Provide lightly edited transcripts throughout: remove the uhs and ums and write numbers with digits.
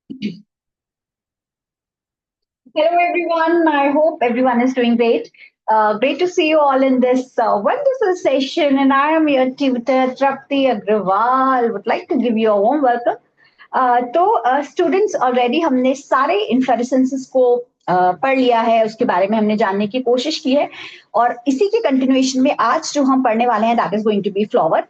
Hello, everyone. I hope everyone is doing great. Great to see you all in this wonderful session. And I am your tutor, Trapti Agrawal. Would like to give you a warm welcome. तो students already हमने सारे इन्फ्लोरेसेंसेस को पढ़ लिया है, उसके बारे में हमने जानने की कोशिश की है और इसी के कंटिन्यूएशन में आज जो हम पढ़ने वाले हैं that is going to be flower.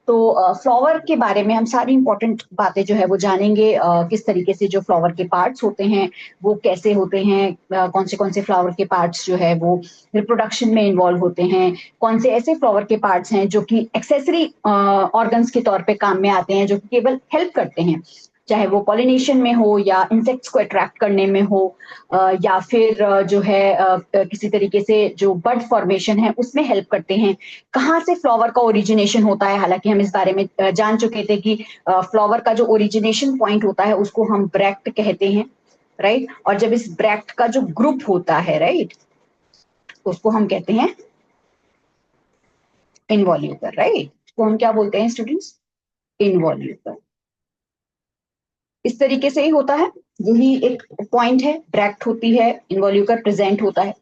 तो फ्लावर के बारे में हम सारी इंपॉर्टेंट बातें जो है वो जानेंगे, किस तरीके से जो फ्लावर के पार्ट्स होते हैं वो कैसे होते हैं, कौन से फ्लावर के पार्ट्स जो है वो रिप्रोडक्शन में इन्वॉल्व होते हैं, कौन से ऐसे फ्लावर के पार्ट्स हैं जो कि एक्सेसरी ऑर्गन्स के तौर पे काम में आते हैं, जो केवल हेल्प करते हैं, चाहे वो पॉलिनेशन में हो या इंसेक्ट्स को अट्रैक्ट करने में हो, या फिर जो है किसी तरीके से जो बर्ड फॉर्मेशन है उसमें हेल्प करते हैं। कहाँ से फ्लावर का ओरिजिनेशन होता है, हालांकि हम इस बारे में जान चुके थे कि फ्लावर का जो ओरिजिनेशन पॉइंट होता है उसको हम ब्रैक्ट कहते हैं, राइट। और जब इस ब्रैक्ट का जो ग्रुप होता है, राइट, तो उसको हम कहते हैं इनवॉल्यूकर, राइट। तो हम क्या बोलते हैं स्टूडेंट्स? इनवॉल्यूकर। इस तरीके से ही होता है, यही एक पॉइंट है, ब्रैक्ट होती है, इन्वॉल्यूकर प्रेजेंट होता है।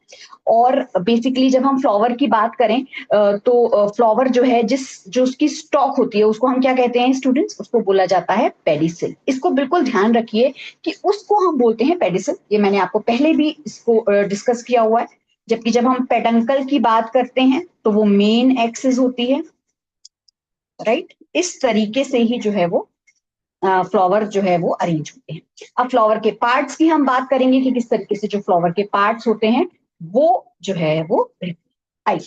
और बेसिकली जब हम फ्लावर की बात करें, तो फ्लावर जो है जो उसकी स्टॉक होती है उसको हम क्या कहते हैं स्टूडेंट्स? उसको बोला जाता है पेडिसिल। इसको बिल्कुल ध्यान रखिए कि उसको हम बोलते हैं पेडिसिल। ये मैंने आपको पहले भी इसको डिस्कस किया हुआ है। जबकि जब हम पेडंकल की बात करते हैं तो वो मेन एक्सिस होती है, राइट। इस तरीके से ही जो है वो फ्लावर जो है वो अरेंज होते हैं। अब फ्लावर के पार्ट्स की हम बात करेंगे कि किस तरीके से जो फ्लावर के पार्ट्स होते हैं वो जो है वो आई।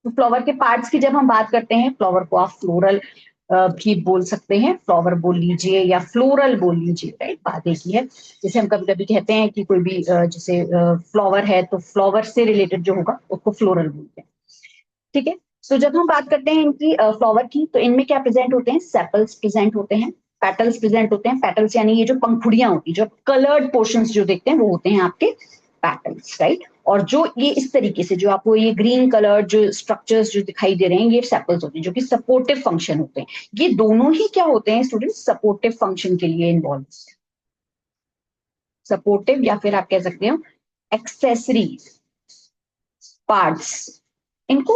तो फ्लावर के पार्ट्स की जब हम बात करते हैं, फ्लावर को आप फ्लोरल भी बोल सकते हैं, फ्लावर बोल लीजिए या फ्लोरल बोल लीजिए, राइट। बात एक ही है। जैसे हम कभी कभी कहते हैं कि कोई भी जैसे फ्लावर है तो फ्लावर से रिलेटेड जो होगा उसको फ्लोरल बोलते हैं, ठीक है। तो जब हम बात करते हैं इनकी फ्लावर की, तो इनमें क्या प्रेजेंट होते हैं? सेपल्स प्रेजेंट होते हैं, पेटल्स प्रेजेंट होते हैं। पेटल्स यानी ये जो पंखुड़ियां होती है, जो कलर्ड पोर्शंस जो देखते हैं वो होते हैं आपके पेटल्स, राइट। और जो ये इस तरीके से जो आपको ये ग्रीन कलर जो स्ट्रक्चर्स जो दिखाई दे रहे हैं ये सेपल्स होते हैं, जो कि सपोर्टिव फंक्शन होते हैं। ये दोनों ही क्या होते हैं स्टूडेंट्स? सपोर्टिव फंक्शन के लिए इन्वॉल्व, सपोर्टिव या फिर आप कह सकते हो एक्सेसरी पार्ट्स। इनको,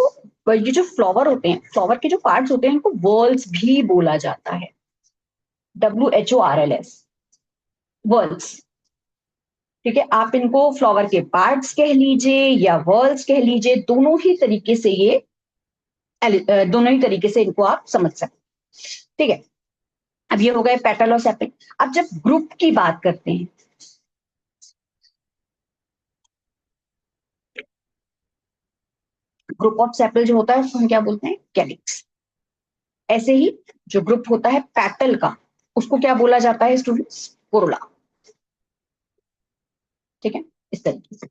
ये जो फ्लावर होते हैं, फ्लावर के जो पार्ट्स होते हैं इनको वर्ल्स भी बोला जाता है। WHORLS, वर्ल्स, ठीक है। आप इनको फ्लावर के पार्ट्स कह लीजिए या वर्ल्स कह लीजिए, दोनों ही तरीके से ये दोनों ही तरीके से इनको आप समझ सकते हैं, ठीक है। अब ये हो गए पेटल और सेपल। अब जब ग्रुप की बात करते हैं, ग्रुप ऑफ सेपल जो होता है उसको हम क्या बोलते हैं? कैलिक्स। ऐसे ही जो ग्रुप होता है पेटल का उसको क्या बोला जाता है स्टूडेंट्स? कोरोला, ठीक है, इस तरीके से।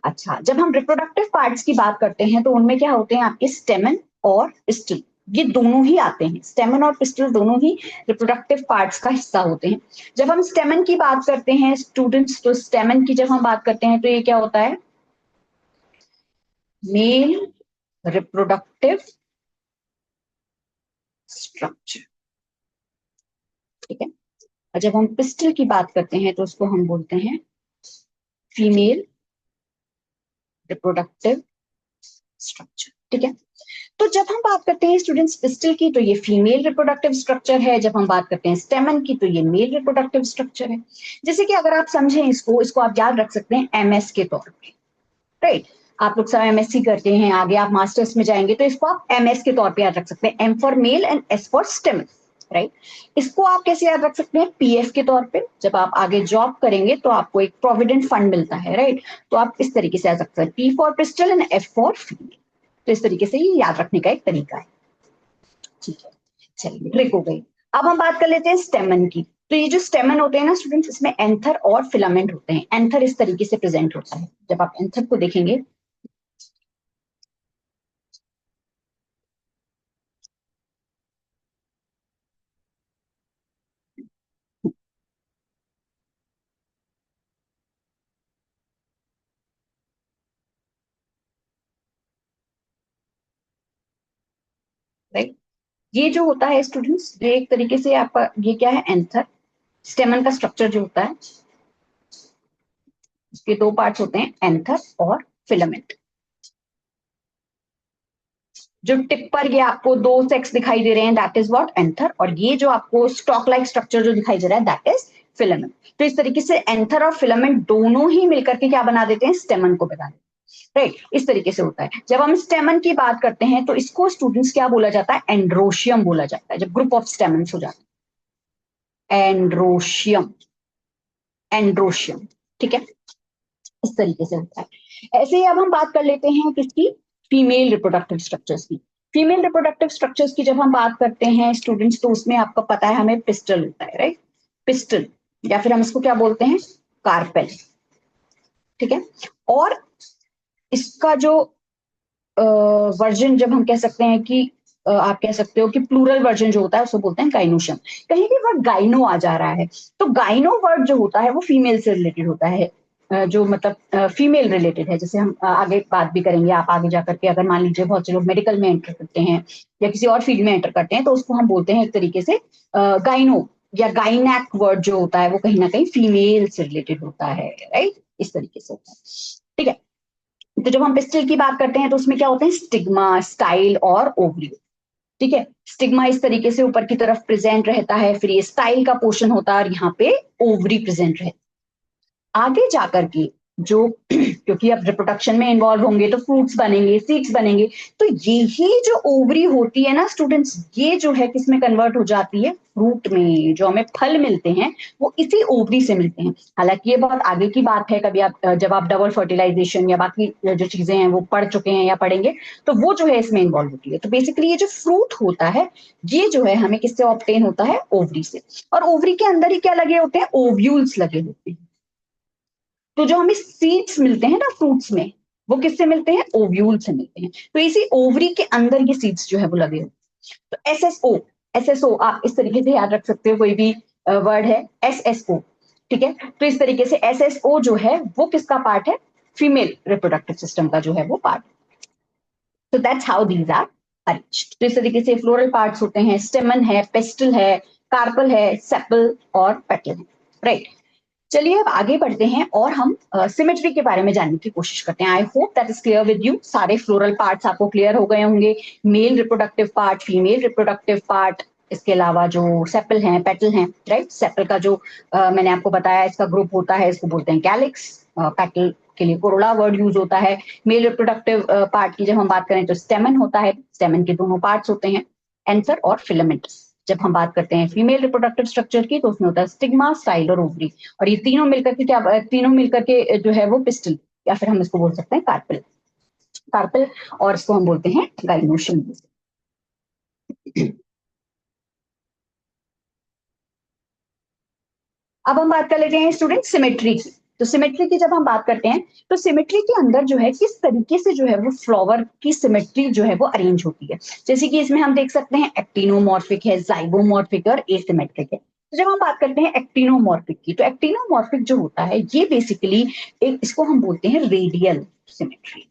अच्छा, जब हम रिप्रोडक्टिव पार्ट्स की बात करते हैं तो उनमें क्या होते हैं आपके? स्टेमन और पिस्टल। ये दोनों ही आते हैं, स्टेमन और पिस्टल दोनों ही रिप्रोडक्टिव पार्ट्स का हिस्सा होते हैं। जब हम स्टेमन की बात करते हैं स्टूडेंट्स, तो स्टेमन की जब हम बात करते हैं तो ये क्या होता है? मेल रिप्रोडक्टिव स्ट्रक्चर, ठीक है। और जब हम पिस्टल की बात करते हैं तो उसको हम बोलते हैं फीमेल रिप्रोडक्टिव स्ट्रक्चर, ठीक है। तो जब हम बात करते हैं स्टूडेंट्स पिस्टल की तो ये फीमेल रिप्रोडक्टिव स्ट्रक्चर है, जब हम बात करते हैं स्टेमन की तो ये मेल रिप्रोडक्टिव स्ट्रक्चर है। जैसे कि अगर आप समझें इसको इसको आप याद रख सकते हैं MS के तौर पे, राइट। आप लोग सब MSc करते हैं, आगे आप मास्टर्स में जाएंगे तो इसको आप MS के तौर पे याद रख सकते हैं, M for male and S for स्टेमन, right. इसको आप कैसे याद रख सकते हैं? PF के तौर पे। जब आप आगे जॉब करेंगे तो आपको एक प्रोविडेंट फंड मिलता है, राइट। तो आप इस तरीके से याद रख सकते हैं, P for pistol and F for female. तो इस तरीके से ये याद रखने का एक तरीका है, ठीक है। चलिए, ट्रिक हो गई। अब हम बात कर लेते हैं स्टेमन की। तो ये जो स्टेमन होते हैं ना स्टूडेंट्स, इसमें एंथर और फिलामेंट होते हैं। एंथर इस तरीके से प्रेजेंट होता है, जब आप एंथर को देखेंगे, राइट। ये जो होता है स्टूडेंट्स, ये एक तरीके से आपका ये क्या है, एंथर। स्टेमन का स्ट्रक्चर जो होता है, इसके दो पार्ट्स होते हैं, एंथर और फिलामेंट। जो टिप पर ये आपको दो सेक्स दिखाई दे रहे हैं, दैट इज व्हाट, एंथर। और ये जो आपको स्टॉक लाइक स्ट्रक्चर जो दिखाई दे रहा है, दैट इज फिलामेंट। तो इस तरीके से एंथर और फिलामेंट दोनों ही मिलकर के क्या बना देते हैं, स्टेमन को बना देते हैं। राइट, इस तरीके से होता है। जब हम स्टेमन की बात करते हैं तो इसको स्टूडेंट्स क्या बोला जाता है, एंड्रोशियम बोला जाता है, जब ग्रुप ऑफ स्टेमन्स हो जाते हैं, एंड्रोशियम। एंड्रोशियम, ठीक है, इस तरीके से होता है। ऐसे ही अब हम बात कर लेते हैं किसकी, फीमेल रिप्रोडक्टिव स्ट्रक्चर्स की। फीमेल रिप्रोडक्टिव स्ट्रक्चर्स की जब हम बात करते हैं स्टूडेंट्स, तो उसमें आपको पता है हमें पिस्टल होता है, राइट, पिस्टल, या फिर हम इसको क्या बोलते हैं, कार्पेल, ठीक है। और इसका जो वर्जन, जब हम कह सकते हैं कि आप कह सकते हो कि प्लूरल वर्जन जो होता है उसको बोलते हैं गाइनोशम। कहीं भी वर्ड गाइनो आ जा रहा है, तो गाइनो वर्ड जो होता है वो फीमेल से रिलेटेड होता है, जो मतलब फीमेल रिलेटेड है। जैसे हम आगे बात भी करेंगे, आप आगे जाकर के अगर मान लीजिए बहुत से लोग मेडिकल में एंटर करते हैं या किसी और फील्ड में एंटर करते हैं, तो उसको हम बोलते हैं एक तरीके से गाइनो या गाइनैक वर्ड जो होता है वो कहीं ना कहीं फीमेल से रिलेटेड होता है, राइट, इस तरीके से होता है, ठीक है। तो जब हम पिस्टल की बात करते हैं तो उसमें क्या होते हैं, स्टिग्मा, स्टाइल और ओवरी, ठीक है। स्टिग्मा इस तरीके से ऊपर की तरफ प्रेजेंट रहता है, फिर ये स्टाइल का पोर्शन होता है और यहाँ पे ओवरी प्रेजेंट रहता है। आगे जाकर के जो क्योंकि अब रिप्रोडक्शन में इन्वॉल्व होंगे तो फ्रूट्स बनेंगे, सीड्स बनेंगे, तो यही जो ओवरी होती है ना स्टूडेंट्स, ये जो है किसमें कन्वर्ट हो जाती है, फ्रूट में। जो हमें फल मिलते हैं वो इसी ओवरी से मिलते हैं। हालांकि ये बहुत आगे की बात है, कभी आप जब आप डबल फर्टिलाइजेशन या बाकी जो चीजें हैं वो पढ़ चुके हैं या पढ़ेंगे, तो वो जो है इसमें इन्वॉल्व होती है। तो बेसिकली ये जो फ्रूट होता है, ये जो है हमें किससे ऑब्टेन होता है, ओवरी से। और ओवरी के अंदर ही क्या लगे होते हैं, ओव्यूल्स लगे होते हैं। तो जो हमें सीड्स मिलते हैं ना फ्रूट्स में, वो किससे मिलते हैं, ओव्यूल से मिलते हैं। तो इसी ओवरी के अंदर ये सीड्स जो है वो लगे होते हैं। तो एसएसओ, एसएसओ आप इस तरीके से याद रख सकते हो, कोई भी वर्ड है, एसएसओ, ठीक है। तो इस तरीके से एसएसओ जो है वो किसका पार्ट है, फीमेल रिप्रोडक्टिव सिस्टम का जो है वो पार्ट। तो that's how these are arranged. तो इस तरीके से फ्लोरल पार्ट्स होते हैं, स्टेमन है, पेस्टल है, कार्पल है, सेपल और पेटल है, राइट। चलिए अब आगे बढ़ते हैं और हम सिमेट्री के बारे में जानने की कोशिश करते हैं। I hope that is clear with you. सारे फ्लोरल पार्ट्स आपको क्लियर हो गए होंगे, male reproductive part, female reproductive part, इसके अलावा जो सेपल हैं, पेटल हैं, राइट। सेपल का जो मैंने आपको बताया इसका ग्रुप होता है, इसको बोलते हैं कैलिक्स। पेटल के लिए कोरोला वर्ड यूज होता है। मेल रिप्रोडक्टिव पार्ट की जब हम बात करें तो स्टेमन होता है, स्टेमन के दोनों पार्ट्स होते हैं, एंथर और फिलामेंट। जब हम बात करते हैं फीमेल रिप्रोडक्टिव स्ट्रक्चर की, तो उसमें होता है स्टिग्मा, स्टाइल और ओवरी। और ये तीनों मिलकर के क्या, तीनों मिलकर के जो है वो पिस्टल, या फिर हम इसको बोल सकते हैं कार्पेल, कार्पेल। और इसको हम बोलते हैं गाइनोशियम। अब हम बात कर लेते हैं स्टूडेंट सिमेट्री की। तो सिमेट्री की जब हम बात करते हैं, तो सिमेट्री के अंदर जो है किस तरीके से जो है वो फ्लावर की सिमेट्री जो है वो अरेंज होती है। जैसे कि इसमें हम देख सकते हैं एक्टिनोमॉर्फिक है, जाइगोमॉर्फिक और एसिमेट्रिक है। तो जब हम बात करते हैं एक्टिनोमॉर्फिक की, तो एक्टिनोमॉर्फिक जो होता है ये बेसिकली एक, इसको हम बोलते हैं रेडियल सिमेट्री,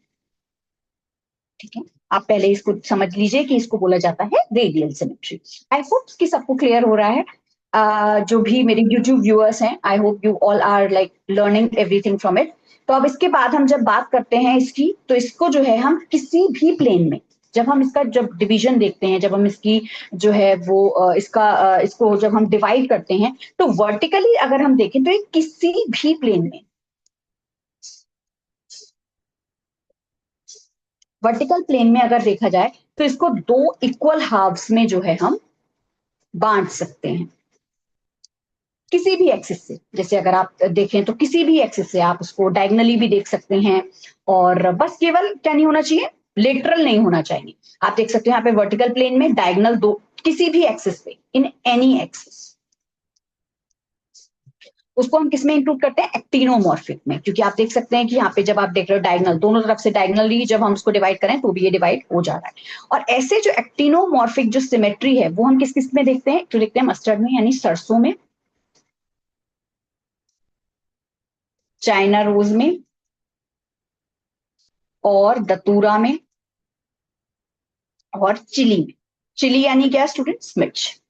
ठीक है। आप पहले इसको समझ लीजिए कि इसको बोला जाता है रेडियल सिमेट्री। आई होप कि सबको क्लियर हो रहा है। जो भी मेरे YouTube व्यूअर्स हैं, I hope you all are like learning everything from it. तो अब इसके बाद हम जब बात करते हैं इसकी, तो इसको जो है हम किसी भी प्लेन में, जब हम इसका जब डिवीजन देखते हैं, जब हम इसकी जो है वो इसको जब हम डिवाइड करते हैं, तो वर्टिकली अगर हम देखें तो ये किसी भी प्लेन में, वर्टिकल प्लेन में अगर देखा जाए, तो इसको दो इक्वल हाफ्स में जो है हम बांट सकते हैं, किसी भी एक्सिस से। जैसे अगर आप देखें तो किसी भी एक्सिस से आप उसको डायगनली भी देख सकते हैं। और बस केवल क्या नहीं होना चाहिए, लेटरल नहीं होना चाहिए। आप देख सकते हैं यहाँ पे वर्टिकल प्लेन में डायगनल दो, किसी भी एक्सिस पे, इन एनी एक्सिस, उसको हम किसमें इंक्लूड करते हैं, एक्टिनोमॉर्फिक में। क्योंकि आप देख सकते हैं कि यहाँ पे जब आप देख रहे हो डायगनल, दोनों तरफ से डायगनली जब हम उसको डिवाइड करें तो भी ये डिवाइड हो जा रहा है। और ऐसे जो एक्टिनोमॉर्फिक जो सिमेट्री है वो हम किस किस में देखते हैं, तो देखते हैं मस्टर्ड में यानी सरसों में, चाइना रोज में, और दतूरा में, और चिली में। चिली यानी क्या स्टूडेंट्स, मिर्च।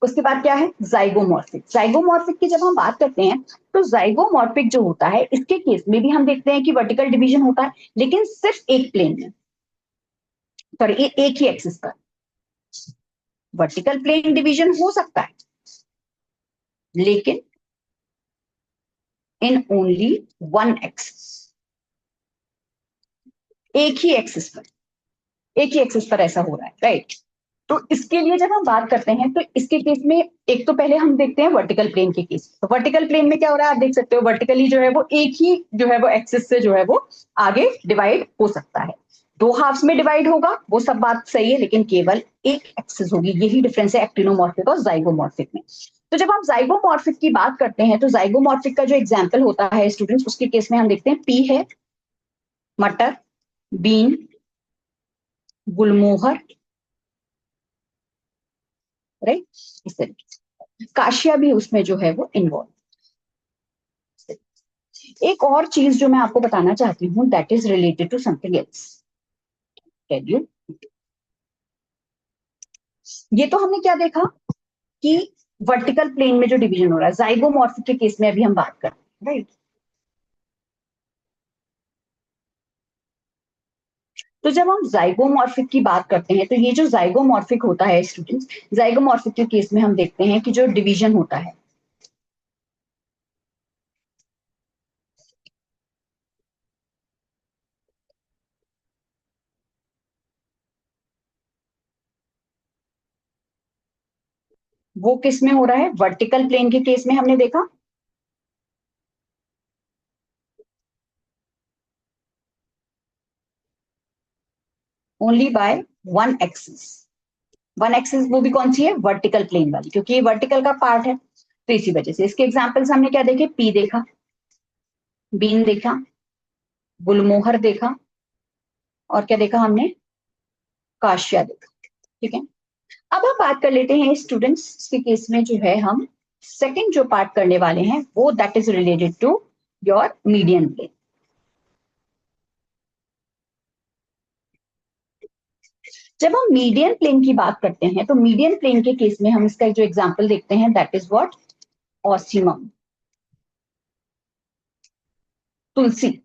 उसके बाद क्या है, जाइगोमॉर्फिक। जाइगोमॉर्फिक की जब हम बात करते हैं तो जाइगोमॉर्फिक जो होता है इसके केस में भी हम देखते हैं कि वर्टिकल डिवीजन होता है, लेकिन सिर्फ एक प्लेन में, सॉरी एक ही एक्सिस पर। वर्टिकल प्लेन डिवीजन हो सकता है लेकिन इन ओनली वन एक्सिस, एक ही एक्सिस पर, एक ही एक्सिस पर ऐसा हो रहा है, राइट। तो इसके लिए जब हम बात करते हैं तो इसके केस में एक तो पहले हम देखते हैं वर्टिकल प्लेन के केस। तो वर्टिकल प्लेन में क्या हो रहा है आप देख सकते हो, वर्टिकली जो है वो एक ही जो है वो एक्सिस से जो है वो आगे डिवाइड हो सकता है। दो हाफ्स में डिवाइड होगा वो सब बात सही है, लेकिन केवल एक एक्सिस होगी। यही डिफरेंस है एक्टिनोमॉर्फिक और जाइगोमॉर्फिक में। तो जब हम जाइगोमॉर्फिक की बात करते हैं तो जाइगोमॉर्फिक का जो एग्जाम्पल होता है स्टूडेंट्स, उसके केस में हम देखते हैं पी है, मटर, बीन, गुलमोहर, राइट, इस तरीके से काशिया भी उसमें जो है वो इन्वॉल्व। एक और चीज जो मैं आपको बताना चाहती हूँ that is related to something else. Tell you, ये तो हमने क्या देखा कि वर्टिकल प्लेन में जो डिवीजन हो रहा है, जाइगोमॉर्फिक के केस में अभी हम बात कर रहे हैं, राइट। तो जब हम जाइगोमॉर्फिक की बात करते हैं तो ये जो जाइगोमॉर्फिक होता है स्टूडेंट्स, जाइगोमॉर्फिक के केस में हम देखते हैं कि जो डिवीजन होता है वो किस में हो रहा है, वर्टिकल प्लेन के केस में हमने देखा only by one axis. One axis वो भी कौन सी है, वर्टिकल प्लेन वाली, क्योंकि ये वर्टिकल का पार्ट है। तो इसी वजह से इसके एग्जाम्पल्स हमने क्या देखे, पी देखा, बीन देखा, गुलमोहर देखा, और क्या देखा हमने, काशिया देखा। ठीक है, अब हम बात कर लेते हैं स्टूडेंट्स के केस में जो है हम सेकंड जो पार्ट करने वाले हैं वो that is related to your median plane. जब हम मीडियन प्लेन की बात करते हैं तो मीडियन प्लेन के केस में हम इसका जो एग्जांपल देखते हैं दैट इज व्हाट, ऑसिमम, तुलसी।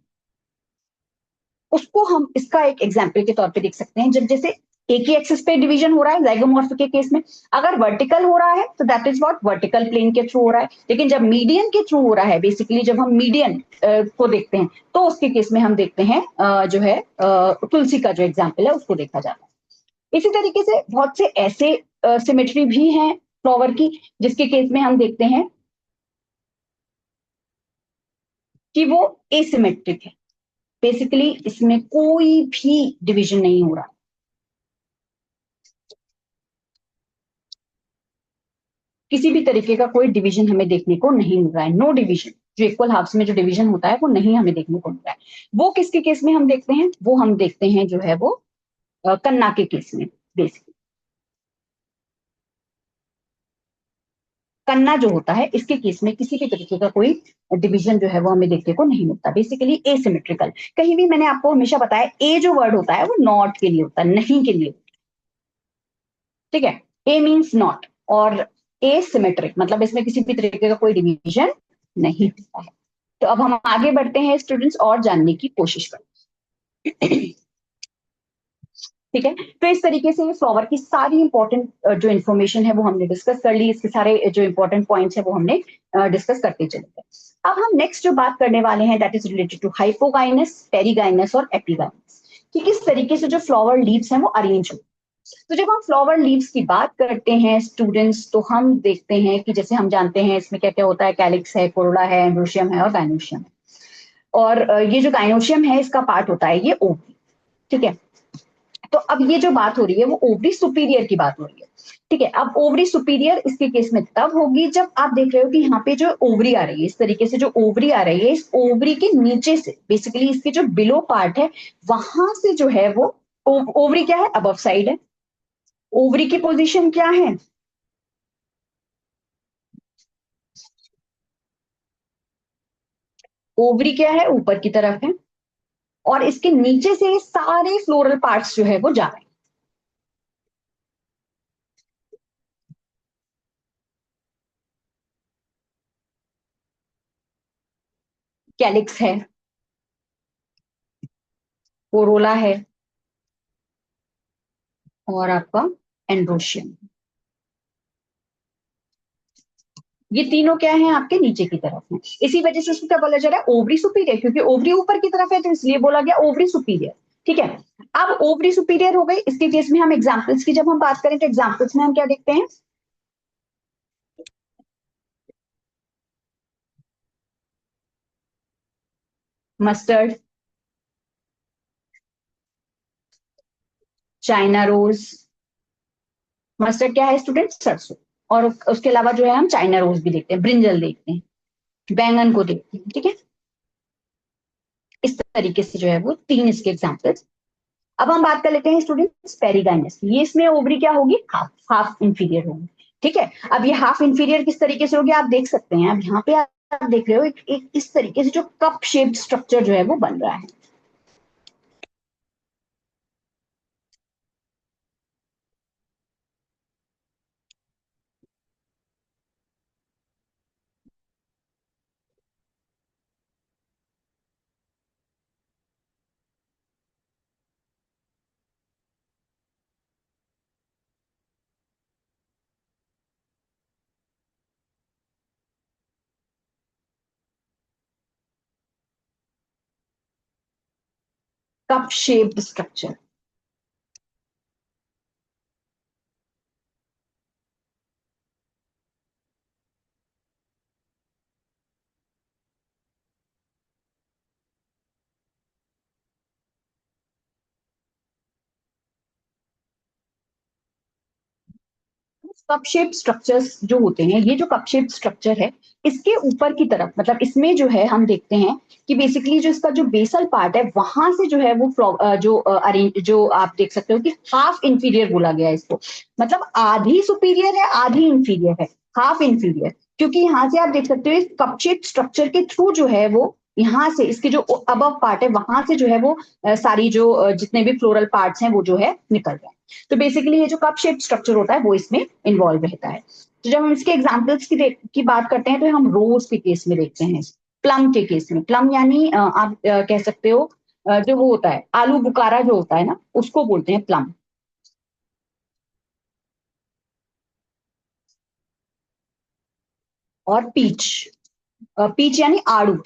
उसको हम इसका एक एग्जाम्पल के तौर पे देख सकते हैं, जब जैसे एक ही एक्सिस पे डिवीजन हो रहा है जाइगोमॉर्फिक के केस में, अगर वर्टिकल हो रहा है तो that is what, vertical plane के थ्रू हो रहा है। लेकिन जब मीडियन के थ्रू हो रहा है, बेसिकली जब हम मीडियन को देखते हैं तो उसके केस में हम देखते हैं जो है तुलसी का जो एग्जाम्पल है उसको देखा जाता है। इसी तरीके से बहुत से ऐसे सिमेट्री भी हैं फ्लावर की जिसके केस में हम देखते हैं कि वो एसिमेट्रिक है, बेसिकली इसमें कोई भी डिवीजन नहीं हो रहा, किसी भी तरीके का कोई डिवीजन हमें देखने को नहीं मिल रहा है, नो डिवीजन। जो इक्वल हाफ्स में जो डिवीजन होता है वो नहीं हमें देखने को मिल रहा है। वो किसके केस में हम देखते हैं, वो हम देखते हैं जो है वो कन्ना के केस में। बेसिकली कन्ना जो होता है इसके केस में किसी भी तरीके का कोई डिवीजन जो है वो हमें देखने को नहीं मिलता, बेसिकली एसिमेट्रिकल। कहीं भी मैंने आपको हमेशा बताया ए जो वर्ड होता है वो नॉट के लिए होता है, नहीं के लिए। ठीक है, ए मीन्स नॉट, और ए सिमेट्रिक मतलब इसमें किसी भी तरीके का कोई डिवीजन नहीं होता है। तो अब हम आगे बढ़ते हैं स्टूडेंट्स और जानने की कोशिश करते हैं। ठीक है, तो इस तरीके से फ्लावर की सारी इंपॉर्टेंट जो इन्फॉर्मेशन है वो हमने डिस्कस कर ली, इसके सारे जो इंपॉर्टेंट पॉइंट्स है वो हमने डिस्कस करते चले गए। अब हम नेक्स्ट जो बात करने वाले हैं that is related to hypogynous, perigynous और एपिगाइनस, कि किस तरीके से जो फ्लावर लीव्स हैं वो अरेंज होते हैं। तो जब हम फ्लावर लीव्स की बात करते हैं स्टूडेंट्स तो हम देखते हैं कि जैसे हम जानते हैं इसमें क्या क्या होता है, कैलिक्स है, कोरोला है, एंड्रोशियम है और गाइनोशियम है। और ये जो गाइनोशियम है इसका पार्ट होता है ये ओवरी। ठीक है, तो अब ये जो बात हो रही है वो ओवरी सुपीरियर की बात हो रही है। ठीक है, अब ओवरी सुपीरियर इसके केस में तब होगी जब आप देख रहे हो कि यहाँ पे जो ओवरी आ रही है, इस तरीके से जो ओवरी आ रही है, इस ओवरी के नीचे से बेसिकली इसके जो बिलो पार्ट है वहां से जो है वो ओवरी क्या है, अबव साइड है। ओवरी की पोजीशन क्या है, ओवरी क्या है, ऊपर की तरफ है, और इसके नीचे से सारे फ्लोरल पार्ट्स जो है वो जा रहे हैं। कैलिक्स है, कोरोला है, और आपका एंड्रोशियम। ये तीनों क्या है, आपके नीचे की तरफ है। इसी वजह से उसको क्या बोला जा रहा है, ओवरी सुपीरियर, क्योंकि ओवरी ऊपर की तरफ है तो इसलिए बोला गया ओवरी सुपीरियर। ठीक है, अब ओवरी सुपीरियर हो गई, इसके केस में हम एग्जाम्पल्स की जब हम बात करें तो एग्जाम्पल्स में हम क्या देखते हैं, मस्टर्ड, चाइना रोज। मस्टर्ड क्या है स्टूडेंट, सरसों। और उसके अलावा जो है हम चाइना रोज भी देखते हैं, ब्रिंजल देखते हैं, बैंगन को देखते हैं। ठीक है, इस तरीके से जो है वो तीन इसके एग्जाम्पल्स। अब हम बात कर लेते हैं स्टूडेंट्स पेरिगाइनस, ये इसमें ओवरी क्या होगी, हाफ हाफ इंफीरियर होगी। ठीक है, अब ये हाफ इंफीरियर किस तरीके से होगी आप देख सकते हैं, अब यहाँ पे आप देख रहे हो एक इस तरीके से जो कप शेप्ड स्ट्रक्चर जो है वो बन रहा है। Cup shaped structure, cup shape structures जो होते हैं, ये जो कप शेप स्ट्रक्चर है, इसके ऊपर की तरफ मतलब इसमें जो है हम देखते हैं कि बेसिकली जो इसका जो बेसल पार्ट है वहां से जो है वो जो अरेंज जो आप देख सकते हो कि हाफ इंफीरियर बोला गया है इसको, मतलब आधी सुपीरियर है आधी इंफीरियर है, हाफ इंफीरियर। क्योंकि यहाँ से आप देख सकते हो इस कप शेप स्ट्रक्चर के थ्रू जो है वो यहाँ से इसके जो अबव पार्ट है वहां से जो है वो सारी जो जितने भी फ्लोरल पार्ट्स हैं वो जो है निकल रहे हैं। तो बेसिकली ये जो कप शेप स्ट्रक्चर होता है वो इसमें इन्वॉल्व रहता है। तो जब हम इसके एग्जाम्पल्स की बात करते हैं तो हम रोज के केस में देखते हैं, प्लम के केस में, प्लम यानी आप कह सकते हो जो वो होता है आलू बुखारा जो होता है ना उसको बोलते हैं प्लम। और पीच, पीच यानी आड़ू,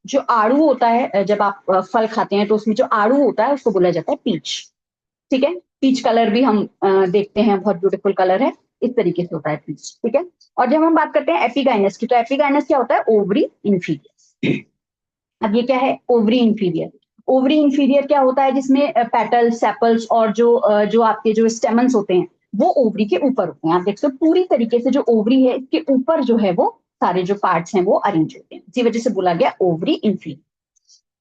जो आड़ू होता है जब आप फल खाते हैं तो उसमें जो आड़ू होता है उसको बोला जाता है पीच। ठीक है, पीच कलर भी हम देखते हैं, बहुत ब्यूटीफुल कलर है, इस तरीके से होता है पीच। ठीक है, और जब हम बात करते हैं एपिगाइनस की, तो एपिगाइनस क्या होता है, ओवरी इंफीरियर। अब ये क्या है, ओवरी इंफीरियर। ओवरी इंफीरियर क्या होता है, जिसमें पेटल्स सेपल्स और जो आपके जो स्टेमन्स होते हैं वो ओवरी के ऊपर होते हैं। आप देख सकते हो पूरी तरीके से जो ओवरी है इसके ऊपर जो है वो सारे जो पार्ट्स हैं वो अरेंज होते हैं, इसी वजह से बोला गया ओवरी इंफीरियर।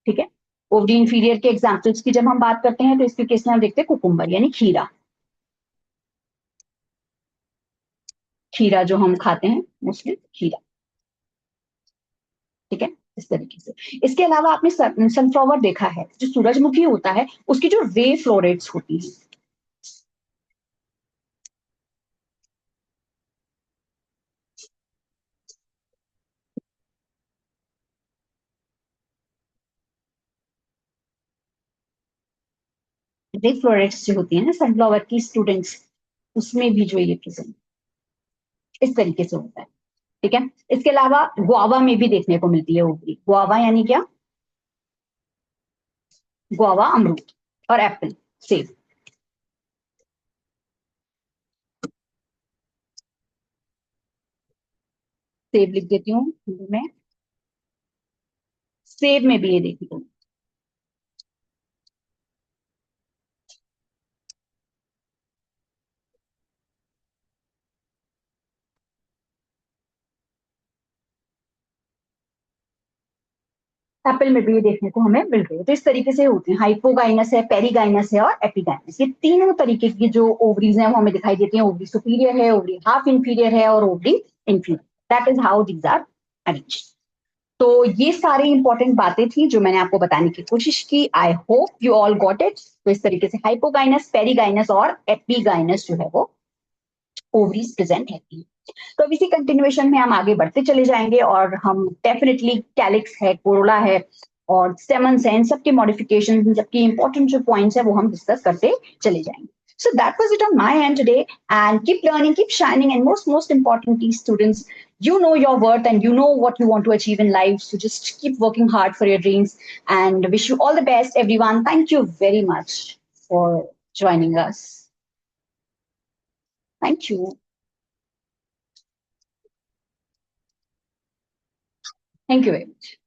ठीक है, ओवरी इंफीरियर के एग्जाम्पल्स की जब हम बात करते हैं तो इसके केस में हम देखते हैं कुकुम्बर यानी खीरा, खीरा जो हम खाते हैं मोस्टली खीरा। ठीक है, इस तरीके से। इसके अलावा आपने सनफ्लावर देखा है, जो सूरजमुखी होता है उसकी जो रे फ्लोरेट्स होती है, रे फ्लोरेट्स जो होती है ना सनफ्लावर की स्टूडेंट्स, उसमें भी जो ये प्रेजेंट इस तरीके से होता है। ठीक है, इसके अलावा गुआवा में भी देखने को मिलती है ओवरी। गुआवा यानी क्या, गुआवा अमरूद, और एप्पल सेब। सेब लिख देती हूँ हिंदी में, सेब में भी ये देखने को, एप्पल में भी ये देखने को हमें मिल रही है। तो इस तरीके से होते हैं, हाइपोगाइनस है, पेरीगाइनस है और एपिगाइनस, ये तीनों तरीके की जो ओवरीज हैं वो हमें दिखाई देती हैं। ओवरी सुपीरियर है, ओवरी हाफ इंफीरियर है और ovary inferior. That is how these are arranged. तो ये सारी इंपॉर्टेंट बातें थी जो मैंने आपको बताने की कोशिश की। आई hope you all got it. तो इस तरीके से हाइपोगाइनस, पेरीगाइनस और एपिगाइनस जो है वो ओवरीज प्रेजेंट रहती है। तो अब इसी कंटिन्यूएशन में हम आगे बढ़ते चले जाएंगे और हम डेफिनेटली कैलिक्स है, कोरोला है और स्टेमन्स हैं, इन सबके मॉडिफिकेशन, जबकि इंपॉर्टेंट जो पॉइंट्स है वो हम डिस्कस करते चले जाएंगे. So that was it on my end today. And keep learning, keep shining, and most importantly, students, you know your worth and you know what you want to achieve in life. So just keep working hard for your dreams and wish you all the best, everyone. Thank you very much for joining us. Thank you. Thank you very much.